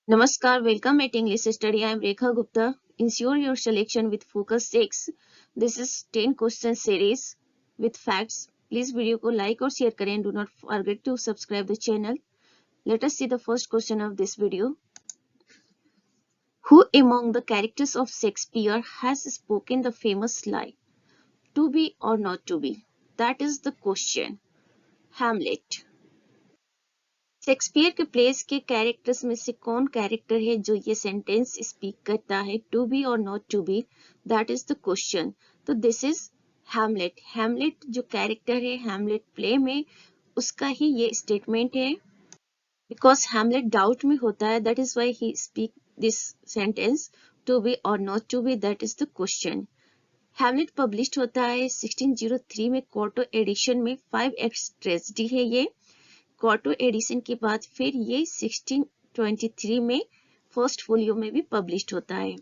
Namaskar, welcome at English Study. I am Rekha Gupta. Ensure your selection with Focus 6. This is 10 question series with facts. Please video को like और share करें. Do not forget to subscribe the channel. Let us see the first question of this video. Who among the characters of Shakespeare has spoken the famous line, to be or not to be? That is the question. Hamlet. Shakespeare के place के characters में से कौन character है जो ये sentence speak करता है, टू बी और not to be? That is the question. तो दिस इज हैमलेट. हैमलेट जो कैरेक्टर है हैमलेट प्ले में, उसका ही ये स्टेटमेंट है. बिकॉज हैमलेट डाउट में होता है, that is why he speak this sentence, to be और not to be. That is the question. Hamlet publish होता है 1603 में क्वार्टो एडिशन में. 5 एक्ट्स ट्रेजेडी है ये. क्वार्टो एडिशन के बाद फिर ये 1623 में फर्स्ट फोलियो में भी पब्लिश्ड होता है.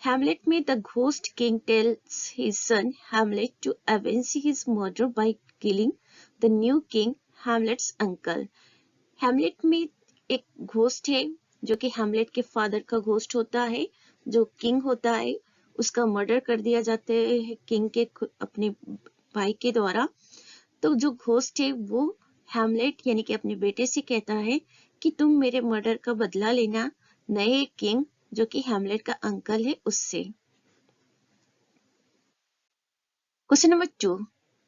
हैमलेट में the ghost king tells his son Hamlet to avenge his murder by killing the new king, Hamlet's uncle. Hamlet में एक घोस्ट है जो कि हैमलेट के फादर का घोस्ट होता है, जो किंग होता है. उसका मर्डर कर दिया जाता है किंग के अपने भाई के द्वारा. तो जो घोस्ट है वो हैमलेट यानी कि अपने बेटे से कहता है कि तुम मेरे मर्डर का बदला लेना नए किंग जो कि हैमलेट का अंकल है उससे. Question number 2.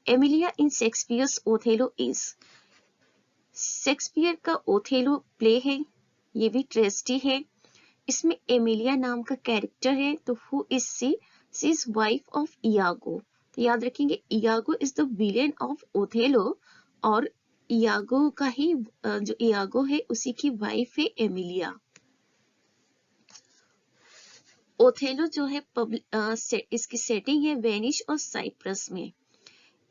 Emilia in Shakespeare's Othello is. Shakespeare का ओथेलो प्ले है, ये भी ट्रेजेडी है. इसमें एमिलिया नाम का कैरेक्टर है. तो who is she? She is wife of Iago. तो याद रखेंगे Iago is the villain of Othello और इयागो का ही जो इयागो है उसी की वाइफ है एमिलिया. ओथेलो जो है इसकी सेटिंग है वेनिस और साइप्रस में.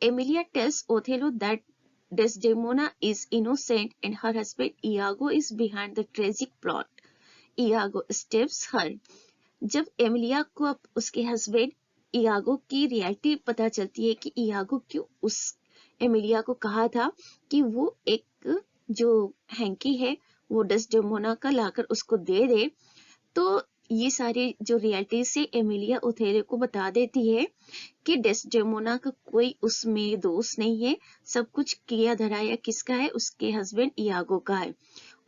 Emilia tells Othello that Desdemona is innocent and her husband Iago is behind the tragic plot. Iago stabs her. जब एमिलिया को उसके हस्बैंड इयागो की रियलिटी पता चलती है कि इयागो क्यों उस एमिलिया को कहा था कि वो एक जो हैंकी है वो डेस्डेमोना का लाकर उसको दे दे, तो ये सारी जो रियलिटी से एमिलिया ओथेलो को बता देती है कि डेस्डेमोना का कोई उसमें दोष नहीं है, सब कुछ किया धराया किसका है? उसके हस्बैंड इयागो का है.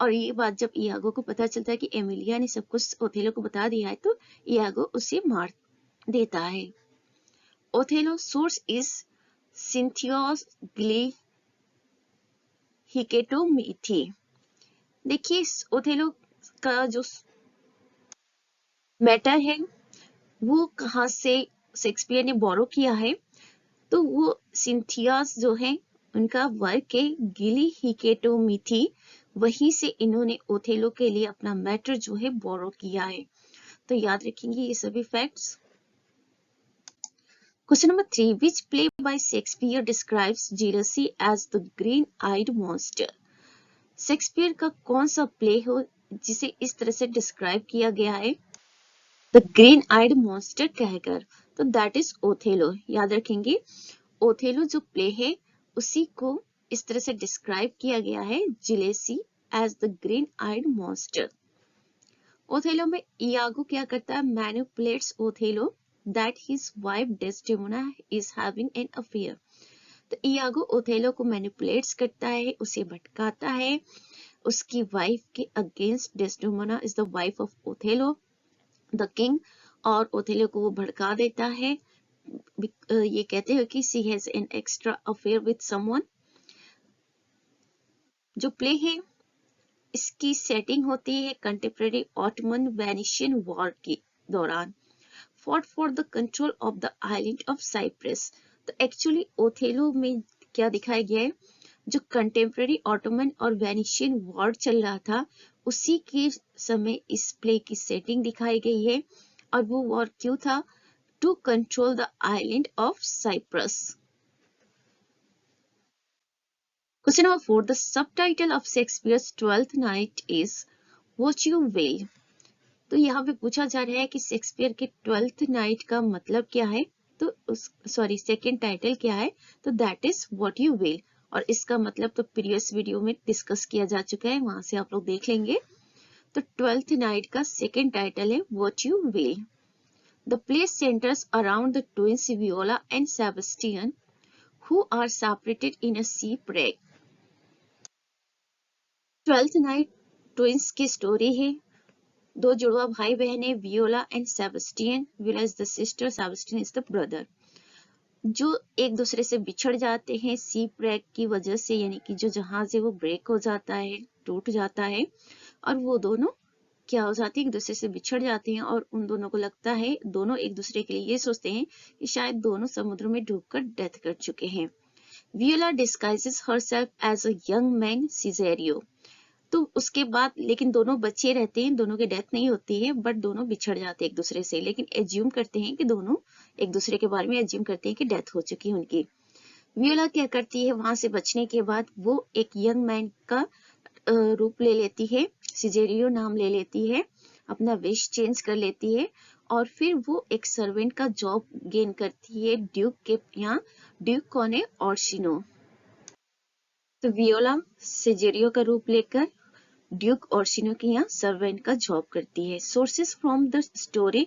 और ये बात जब इयागो को पता चलता है कि एमिलिया ने सब कुछ ओथेलो को बता दिया है तो इयागो उसे मार देता है. Othello source is Cinthio's Gli Hecatommithi. देखिए ओथेलो का जो मैटर है वो कहाँ से शेक्सपियर ने बोरो किया है, तो वो सिंथियास जो है उनका वर्क है गिली हिकेटोमीथी, वहीं से इन्होंने ओथेलो के लिए अपना मैटर जो है बोरो किया है. तो याद रखेंगे ये सभी facts. Question number 3. Which play by Shakespeare describes jealousy as the green-eyed monster? Shakespeare का कौन सा प्ले हो जिसे इस तरह से डिस्क्राइब किया गया है द ग्रीन आइड मॉन्स्टर कहकर? तो दैट इज ओथेलो. याद रखेंगे ओथेलो जो प्ले है उसी को इस तरह से डिस्क्राइब किया गया है jealousy as the green eyed monster. Othello में इयागो क्या करता है? Manipulates Othello that his wife Desdemona is having an affair. तो इयागो ओथेलो को मैनिपुलेट्स करता है, उसे भटकाता है उसकी वाइफ के against. Desdemona is the wife of Othello the king, और ओथेलो को वो भड़का देता है. ये कहते हैं कि she has an extra affair with someone. जो प्ले है इसकी सेटिंग होती है कंटेम्परेरी ऑटमन वेनिशियन वॉर के दौरान. fought for the control of the island of Cyprus. तो एक्चुअली ओथेलो में क्या दिखाया गया है? जो कंटेम्परेरी ऑटोमन और वेनिशियन वॉर चल रहा था उसी के समय इस प्ले की सेटिंग दिखाई गई है. और वो वॉर क्यों था? To control the island of Cyprus. Question number 4. The subtitle of Shakespeare's twelfth night is what you will. तो यहाँ पे पूछा जा रहा है कि शेक्सपियर के ट्वेल्थ नाइट का मतलब क्या है, तो सेकंड टाइटल क्या है? तो that is what you will. और इसका मतलब तो प्रीवियस वीडियो में डिस्कस किया जा चुका है, वहां से आप लोग देख लेंगे. तो ट्वेल्थ नाइट का सेकेंड टाइटल है what you will. The play centres around the twins Viola and Sebastian who are separated in a shipwreck। Twelfth night twins की स्टोरी है। दो जुड़वा भाई बहन है, Viola and Sebastian. Viola is the sister, Sebastian is the brother, जो एक दूसरे से बिछड़ जाते हैं सीप रैक की वजह से, यानी कि जो जहाज है वो ब्रेक हो जाता है, टूट जाता है, और वो दोनों क्या हो जाते हैं, एक दूसरे से बिछड़ जाते हैं। और उन दोनों को लगता है, दोनों एक दूसरे के लिए ये सोचते हैं कि शायद दोनों समुद्र में डूबकर डेथ कर चुके हैं। Viola disguises herself as a young man Cesario. तो उसके बाद लेकिन दोनों बचे रहते हैं, दोनों की डेथ नहीं होती है, बट दोनों बिछड़ जाते हैं एक दूसरे से, लेकिन एज्यूम करते हैं कि दोनों एक दूसरे के बारे में एज्यूम करते हैं कि डेथ हो चुकी है उनकी। वियोला क्या करती है, वहां से बचने के बाद वो एक यंग मैन का रूप ले लेती है, सिजेरियो नाम ले लेती है, अपना वेश चेंज कर लेती है, और फिर वो एक सर्वेंट का जॉब गेन करती है ड्यूक के यहाँ। ड्यूक कौन है, ऑर्सिनो। तो वियोला सिजेरियो का रूप लेकर ड्यूक ऑर्सिनो के यहाँ सर्वेंट का जॉब करती है। Sources from the story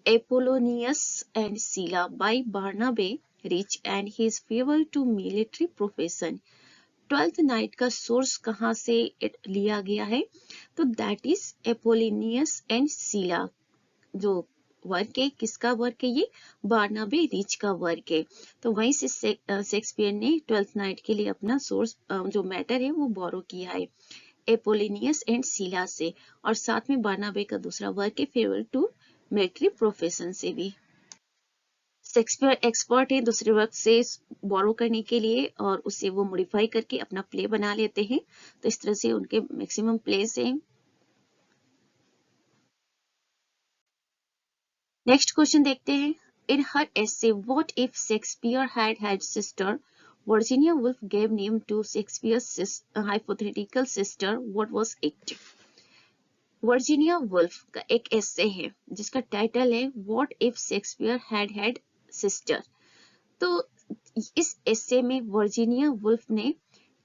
Apolonius and Silla by Barnabe Rich and his favour to military profession. Twelfth night का सोर्स कहाँ से लिया गया है, तो दैट इज एपोलोनियस एंड सीला। जो वर्क है, किसका वर्क है, ये बार्नाबे रिच का वर्क है। तो वहीं से शेक्सपियर ने ट्वेल्थ नाइट के लिए अपना सोर्स जो मैटर है वो बोरो किया है एपोलिनियस एंड सीला से, और साथ में बार्नाबे का दूसरा वर्क है फेयरवेल टू मिलिट्री प्रोफेशन से भी। शेक्सपियर एक्सपर्ट है दूसरे वर्क से बोरो करने के लिए, और उसे वो मॉडिफाई करके अपना प्ले बना लेते हैं। तो इस तरह से उनके मैक्सिमम प्लेस हैं। नेक्स्ट क्वेश्चन देखते हैं। इन हर essay what if Shakespeare had had sister, Virginia Woolf gave name to Shakespeare's hypothetical sister. What was it? Virginia Woolf का एक एसे है जिसका टाइटल है what if Shakespeare had had sister. तो इस एसे में वर्जीनिया वुल्फ ने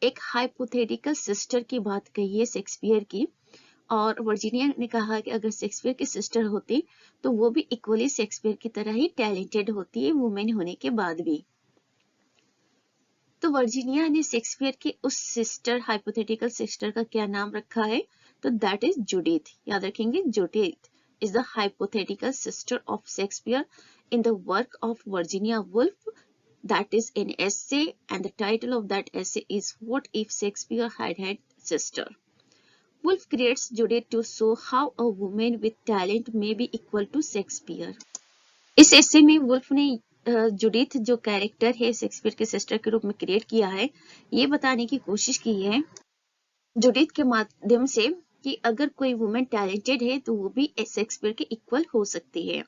एक हाइपोथेटिकल सिस्टर की बात कही है शेक्सपियर की, और वर्जीनिया ने कहा कि अगर शेक्सपियर की सिस्टर होती तो वो भी इक्वली शेक्सपियर की तरह ही टैलेंटेड होती है वुमेन होने के बाद भी। तो वर्जीनिया ने शेक्सपियर की उस सिस्टर, हाइपोथेटिकल सिस्टर का क्या नाम रखा है, तो दैट इज जुडिथ। याद रखेंगे, Judith is the hypothetical sister of Shakespeare in the work of Virginia Woolf, that is an essay, and the title of that essay is what if Shakespeare had had sister. Woolf creates Judith to show how a woman with talent may be equal to Shakespeare. इस essay में wolf ने Judith जो character है Shakespeare के sister के रूप में create किया है, ये बताने की कोशिश की है जुडिथ के माध्यम से कि अगर कोई वुमेन टैलेंटेड है तो वो भी शेक्सपियर के इक्वल हो सकती है।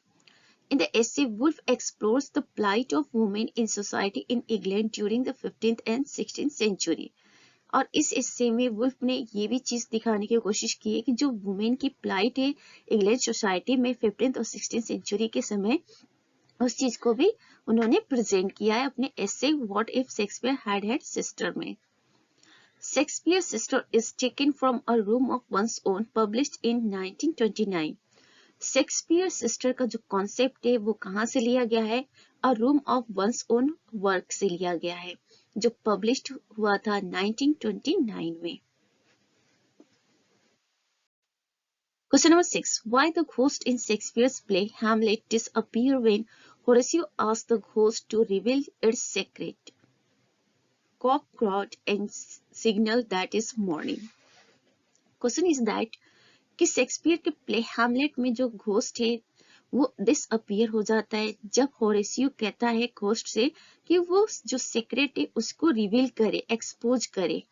In the essay, Woolf explores the plight of women in society in England during the 15th and 16th century. और इस essay में वुल्फ ने ये भी चीज दिखाने की कोशिश की है कि जो वुमेन की प्लाइट है इंग्लैंड सोसाइटी में 15th और 16th सेंचुरी के समय, उस चीज को भी उन्होंने प्रेजेंट किया है अपने essay What if Shakespeare had had sister में। Shakespeare's sister is taken from A Room of One's Own, published in 1929. Shakespeare sister का जो कॉन्सेप्ट है वो कहाँ से लिया गया है, अ room of one's own work से लिया गया है, जो पब्लिश्ड हुआ था 1929 में। Question number 6, why the ghost in Shakespeare's play Hamlet disappear when Horatio asks the ghost to reveal its secret? Cock crowed and signal that is morning. Question is that कि Shakespeare के play Hamlet में जो ghost है वो disappear हो जाता है जब होरेसियो कहता है घोस्ट से कि वो जो सीक्रेट है उसको रिवील करे, एक्सपोज करे।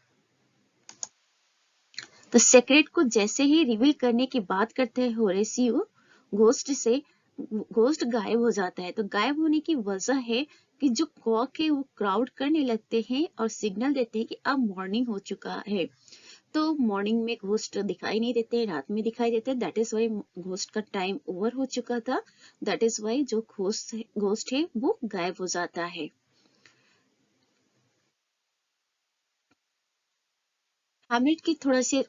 तो सीक्रेट को जैसे ही रिवील करने की बात करते हैं होरेसियो घोस्ट से, घोस्ट गायब हो जाता है। तो गायब होने की वजह है कि जो कॉक है वो क्राउड करने लगते हैं और सिग्नल देते हैं कि अब मॉर्निंग हो चुका है। तो मॉर्निंग में घोस्ट दिखाई नहीं देते, रात में दिखाई देते, दैट इज वाई घोस्ट का टाइम ओवर हो चुका था, दैट इज वाई जो घोस्ट है वो गायब हो जाता है। हैमलेट की थोड़ा सी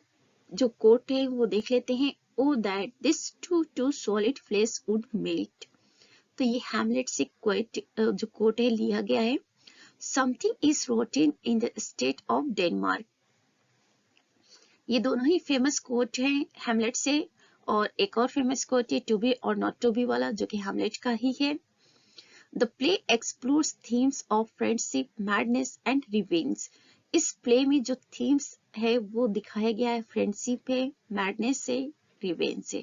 जो कोट है वो देख लेते हैं। O that this too solid flesh would melt. तो ये हैमलेट से क्वाइट जो कोट है लिया गया है। Something is rotten in the state of Denmark. ये दोनों ही फेमस कोट हैं हैमलेट से। और एक और फेमस कोट है टू बी और नॉट टू बी वाला, जो कि हैमलेट का ही है। The play explores themes of friendship, madness and revenge. इस प्ले में जो थीम्स है वो दिखाया गया है, फ्रेंडशिप है, मैडनेस है, रिवेंज है।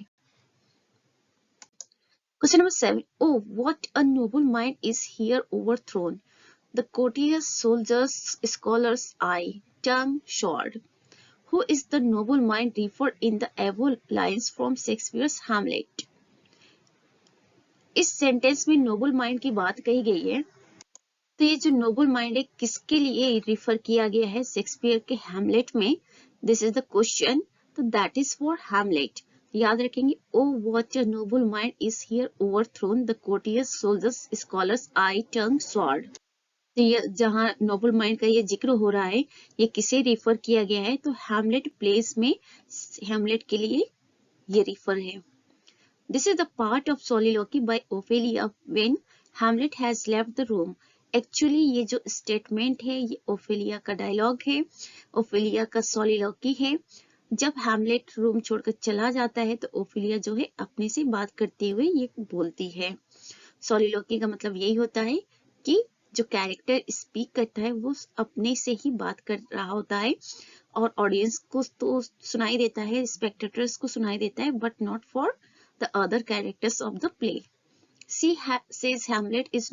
Question number 7, oh what a noble mind is here overthrown, the courtiers, soldiers, scholars, eye, tongue, sword. Who is the noble mind referred in the above lines from Shakespeare's Hamlet? इस sentence में Nobel mind की बात कही गई है। तो ये जो नोबल माइंड है किसके लिए रिफर किया गया है शेक्सपियर के हैमलेट में? This is the question. तो दैट इज फॉर हैमलेट। याद रखेंगे, oh what a Nobel mind is here overthrown, the courtiers, soldiers, scholars, I, tongue, sword. तो ये जहां नोबल माइंड का ये जिक्र हो रहा है, ये किसे रिफर किया गया है? तो हैमलेट प्लेस में हैमलेट के लिए ये रिफर है। This is the part of soliloquy by Ophelia when Hamlet has left the room. Actually ये जो स्टेटमेंट है ये ओफेलिया का डायलॉग है, ओफेलिया का soliloquy है। जब हैमलेट रूम छोड़कर चला जाता है तो ओफेलिया जो है अपने से बात करते हुए ये बोलती है। soliloquy का मतलब यही होता है कि जो कैरेक्टर स्पीक करता है वो अपने से ही बात कर रहा होता है और ऑडियंस को तो सुनाई देता है, स्पेक्टेटर्स को सुनाई देता है, but not for the other characters of the play. She says Hamlet is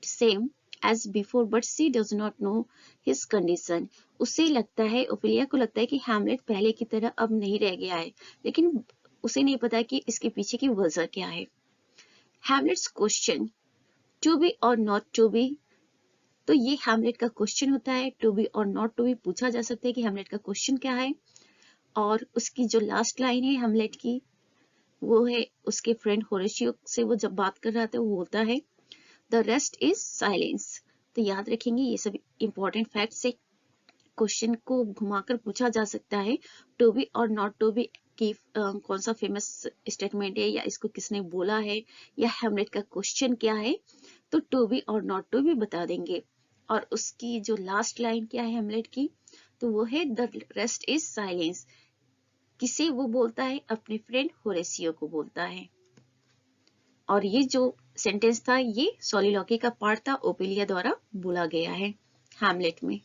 same as before, but she does not know his condition. उसे लगता है, ओफेलिया को लगता है कि हैमलेट पहले की तरह अब नहीं रह गया है, लेकिन उसे नहीं पता कि इसके पीछे की वजह क्या है। हैमलेट्स क्वेश्चन, टू बी और नॉट टू बी। तो ये हैमलेट का क्वेश्चन होता है। टू बी और नॉट टू बी पूछा जा सकता है कि हैमलेट का क्वेश्चन क्या है। और उसकी जो लास्ट लाइन है हैमलेट की, वो है उसके फ्रेंड होरेशियो से वो जब बात कर रहा था वो बोलता है द रेस्ट इज साइलेंस। तो याद रखेंगे ये सब इंपॉर्टेंट फैक्ट से क्वेश्चन को घुमाकर पूछा जा सकता है। टू बी और नॉट टू बी की कौन सा फेमस स्टेटमेंट है, या इसको किसने बोला है, या हैमलेट का क्वेश्चन क्या है, तो टू बी और नॉट टू बी बता देंगे। और उसकी जो लास्ट लाइन क्या है हैमलेट की, तो वो है द रेस्ट इज साइलेंस। किसे वो बोलता है? अपने फ्रेंड होरेशियो को बोलता है। और ये जो सेंटेंस था ये सोलिलोकी का पार्ट था, ओपेलिया द्वारा बोला गया है हैमलेट में।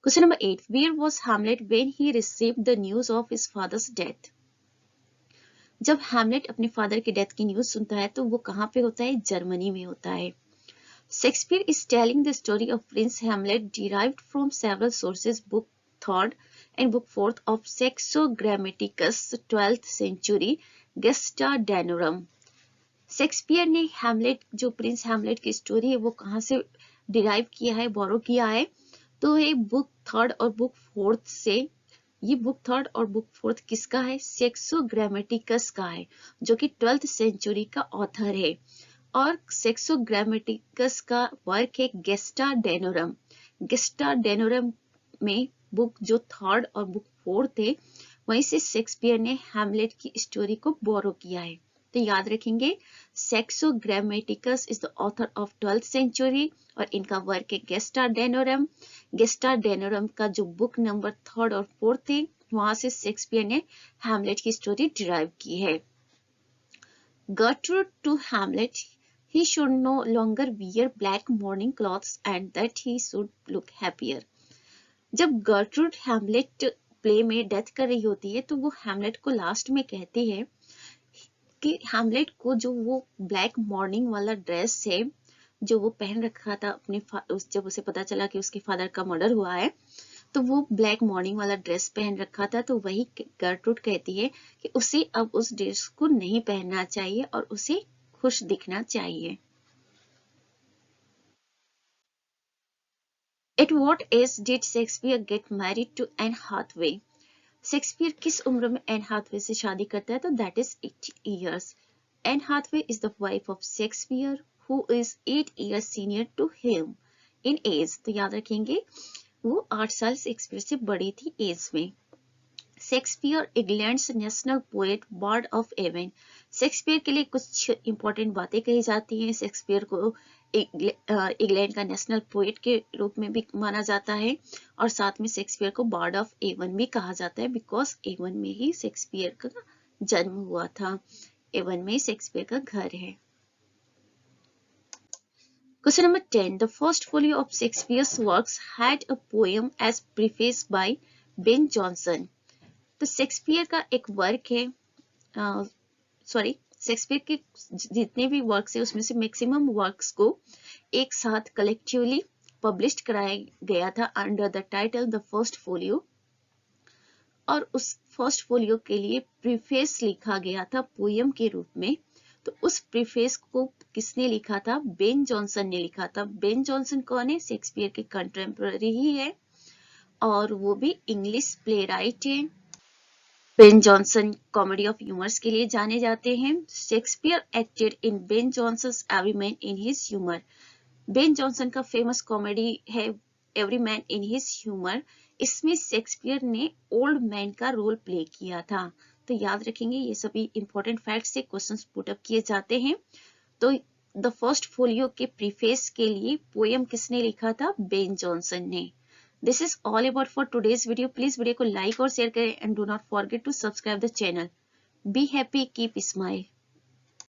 Question number 8, where was Hamlet when he received the news of his father's death? जब हैमलेट अपने फादर की डेथ की न्यूज सुनता है तो वो कहाँ पे होता है? जर्मनी में होता है। Shakespeare is telling the story of Prince Hamlet derived from several sources, book 3rd and book 4th of Saxo Grammaticus 12th century Gesta Danorum। Shakespeare ने हैमलेट, जो प्रिंस हैमलेट की स्टोरी है वो कहाँ से डिराइव किया है, बोरो किया है? तो ये बुक 3rd और बुक 4th से। ये बुक 3rd और बुक 4th किसका है? सेक्सो ग्रामेटिकस का है, जो कि 12th सेंचुरी का ऑथर है। और सेक्सो ग्रामेटिकस का वर्क है गेस्टा डेनोरम। गेस्टा डेनोरम में बुक जो 3rd और बुक 4th थे, वहीं से शेक्सपियर ने हैमलेट की स्टोरी को बोरो किया है। तो याद रखेंगे, Saxo Grammaticus is the author of 12th century और इनका वर्क है गेस्टा डेनोरम। गेस्टा डेनोरम का जो बुक नंबर 3rd और 4th थे, वहां से शेक्सपियर ने हैमलेट की स्टोरी डिराइव की है। Gertrude to Hamlet, he should no longer wear black mourning clothes and that he should look happier। जब गर्ट्रूड हैमलेट प्ले में डेथ कर रही होती है तो वो हैमलेट को लास्ट में कहती है कि हैमलेट को जो वो ब्लैक मॉर्निंग वाला ड्रेस है जो वो पहन रखा था अपने जब उसे पता चला कि उसके फादर का मर्डर हुआ है, तो वो ब्लैक मॉर्निंग वाला ड्रेस पहन रखा था। तो वही गर्ट्रूड कहती है कि उसे अब उस ड्रेस को नहीं पहनना चाहिए और उसे खुश दिखना चाहिए। At what age did Shakespeare get married to Anne Hathaway? Shakespeare किस उम्र में एन हाथवे से शादी करता है? तो that is 8 years। Anne Hathaway is the wife of Shakespeare who is 8 years senior to him in age. तो याद रखेंगे वो 8 साल शेक्सपियर से बड़ी थी एज में। Shakespeare England's national poet, bard of Avon. Shakespeare के लिए कुछ इंपॉर्टेंट बातें कही जाती हैं। शेक्सपियर को इंग्लैंड का नेशनल पोएट के रूप में भी माना जाता है और साथ में शेक्सपियर को बर्ड ऑफ एवन भी कहा जाता है, बिकॉज एवन में ही शेक्सपियर का जन्म हुआ था। एवन में शेक्सपियर का घर है। Question number 10. The first folio of Shakespeare's works had a poem as preface by Ben Jonson. तो शेक्सपियर का एक वर्क है, शेक्सपियर के जितने भी वर्क्स है उसमें से मैक्सिमम वर्क्स को एक साथ कलेक्टिवली पब्लिश कराया गया था under the title the first folio, और उस फर्स्ट फोलियो के लिए प्रीफेस लिखा गया था पोयम के रूप में। तो उस प्रीफेस को किसने लिखा था? बेन जॉनसन ने लिखा था। बेन जॉनसन कौन है? शेक्सपियर के कंटेम्पररी ही है और वो भी English play wright. Ben Jonson comedy of humours के लिए जाने जाते हैं। Shakespeare acted in Ben Jonson's every man in his humour. Ben Jonson का फेमस कॉमेडी है एवरीमैन इन हिज ह्यूमर। इसमें शेक्सपियर ने ओल्ड मैन का रोल प्ले किया था। तो याद रखेंगे, ये सभी इंपॉर्टेंट फैक्ट्स से क्वेश्चंस पुट अप किए जाते हैं। तो द फर्स्ट फोलियो के प्रीफेस के लिए पोएम किसने लिखा था? बेन जॉनसन ने। This is all about for today's video. Please video को लाइक और शेयर करें and do not forget to subscribe the channel. Be happy, keep smile.